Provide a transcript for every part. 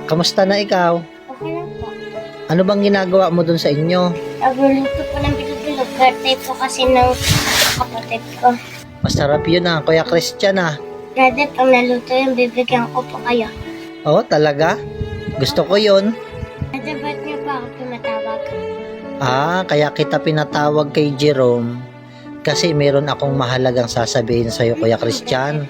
Kamusta na ikaw? Okay lang po. Ano bang ginagawa mo dun sa inyo? Nagluluto po ng bilog-bilog. Birthday po kasi ng kapatid ko. Masarap yun ah, Kuya Christian ah. Brother, pag naluto yun, bibigyan ko po kayo. Oo, talaga? Gusto ko yun. Brother, ba't niyo pa ako tumatawag? Ah, kaya kita pinatawag kay Jerome kasi meron akong mahalagang sasabihin sa'yo, Kuya Christian.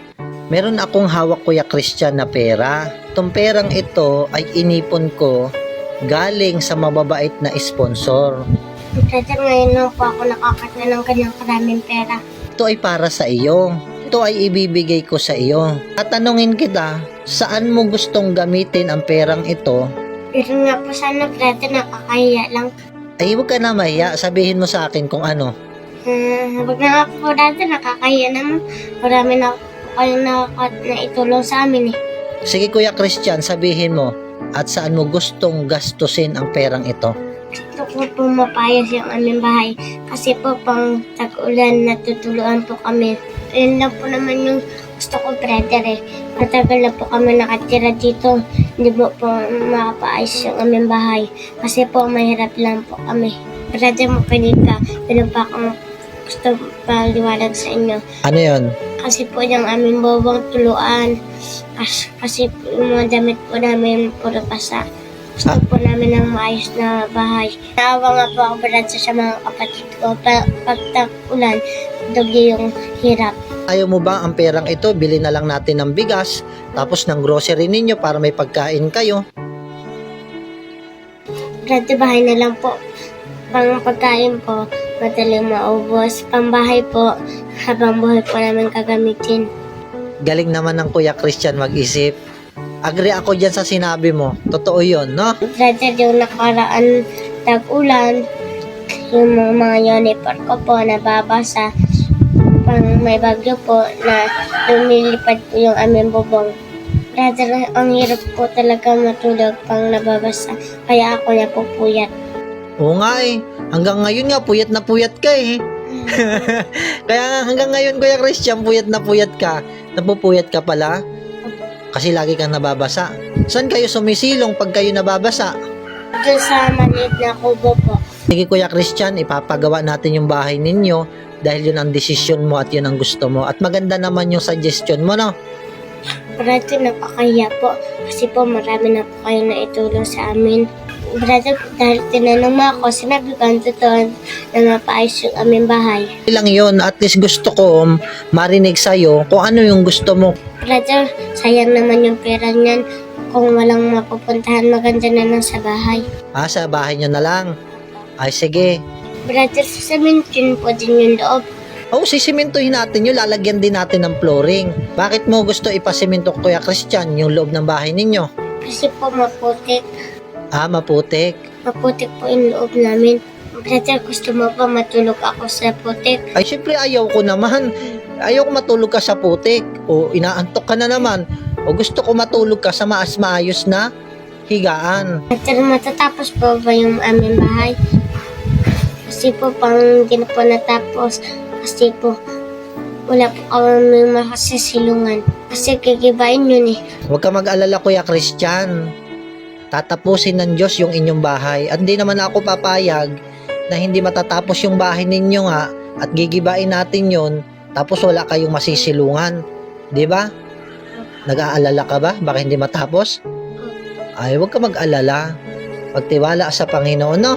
Meron akong hawak, Kuya Christian, na pera. Itong perang ito ay inipon ko galing sa mababait na sponsor. Brother, ngayon lang po ako nakakita ng kanyang karaming pera. Ito ay para sa iyo. Ito ay ibibigay ko sa iyo. Tatanungin kita, saan mo gustong gamitin ang perang ito? Pero nga po sana, brother, nakakahiya lang. Ay, huwag ka na mahiya. Sabihin mo sa akin kung ano. Wag na nga po, brother, nakakahiya naman. Marami na po kayong naitulong sa amin eh. Sige, Kuya Christian, sabihin mo. At saan mo gustong gastusin ang perang ito? Gusto ko po mapayos yung aming bahay. Kasi po pang tag-ulan, natutuluan po kami. Yun lang po naman yung gusto ko, brother eh. Matagal na po kami nakatira dito. Hindi po makapaayos yung aming bahay. Kasi po mahirap lang po kami. Brother, makinig ka. Yun pa akong gusto paliwanag sa inyo. Ano yon? Kasi po yung aming bobong tuluan. Kasi po yung mga damit po namin puro basa. Gusto po namin ng maayos na bahay. Naawa nga po ako, brother, sa mga kapatid ko. Pag tag-ulan, doble yung hirap. Ayaw mo ba ang perang ito, bili na lang natin ng bigas, tapos ng grocery ninyo para may pagkain kayo? Brother, bahay na lang po. Pang pagkain po, madaling maubos. Pambahay po, habang buhay po namin kagamitin. Galing naman ng Kuya Christian mag-isip. Agree ako dyan sa sinabi mo. Totoo yun, no? Brother, yung nakaraan tag-ulan, yung mga uniform ko po nababasa. Pang may bagyo po na lumilipad po yung aming bubong. Brother, ang hirap po talaga matulog pang nababasa. Kaya ako napupuyat. Oo nga eh. Hanggang ngayon nga, puyat na puyat ka eh. Kaya nga hanggang ngayon, Kuya Christian, puyat na puyat ka. Napupuyat ka pala. Kasi lagi kang nababasa. Saan kayo sumisilong pag kayo nababasa? Doon sa maliit na kubo po. Sige, Kuya Christian, ipapagawa natin yung bahay ninyo dahil yun ang desisyon mo at yun ang gusto mo. At maganda naman yung suggestion mo, no? Brother, napakahiya po. Kasi po marami na po kayo na itulong sa amin. Brother, dahil tinanong mo ako, sinabi ko ang totoo na mapaayos yung aming bahay. Lang yun, at least gusto ko marinig sa'yo kung ano yung gusto mo. Brother, sayang naman yung pera niyan. Kung walang mapupuntahan, maganda na lang sa bahay. Ah, sa bahay nyo na lang. Ay, sige. Brother, sasamintin po din yung loob. Oh, sisimintuhin natin yun, lalagyan din natin ng flooring. Bakit mo gusto ipasiminto, Kuya Christian, yung loob ng bahay ninyo? Kasi po maputik. Ah, maputik. Maputik po yung loob namin. Brother, gusto mo pa matulog ako sa putik? Ay, syempre ayaw ko naman. Ayaw ko matulog ka sa putik. O inaantok ka na naman. O gusto ko matulog ka sa maayos na higaan. Brother, matatapos po ba yung aming bahay? Kasi po pang hindi na po natapos. Kasi po wala po kami makasisilungan. Kasi kikibain yun eh. Huwag ka mag-alala, Kuya Christian. Tatapusin ng Diyos yung inyong bahay. At hindi naman ako papayag na hindi matatapos yung bahay ninyo nga at gigibain natin yon tapos wala kayong masisilungan. Di ba? Nag-aalala ka ba? Baka hindi matapos? Ay, huwag ka mag-alala. Pagtiwala sa Panginoon, no?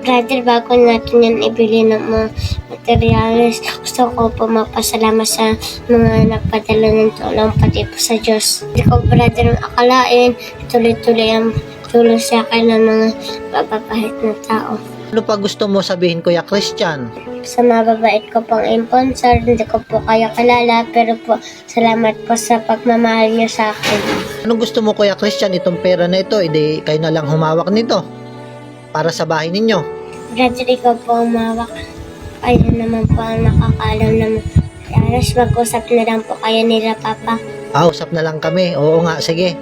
Brother, bago natin yan ibili ng mga materials, gusto ko po magpasalamat sa mga nagpadala ng tulong pati po sa Diyos. Hindi ko, brother, akalain, tuloy-tuloy ang tulong sa akin ng mga mababait na tao. Ano pa gusto mo sabihin, Kuya Christian? Sa mababait ko pong sponsor, hindi ko po kayo kilala, pero po salamat po sa pagmamahal niyo sa akin. Anong gusto mo, Kuya Christian, itong pera na ito? Hindi kayo na lang humawak nito para sa bahay ninyo. Brother, ikaw po ang mawak. Kayo naman po ang nakakaalam naman. Alas, mag-usap na lang po kayo nila, Papa. Ah, usap na lang kami. Oo nga, sige.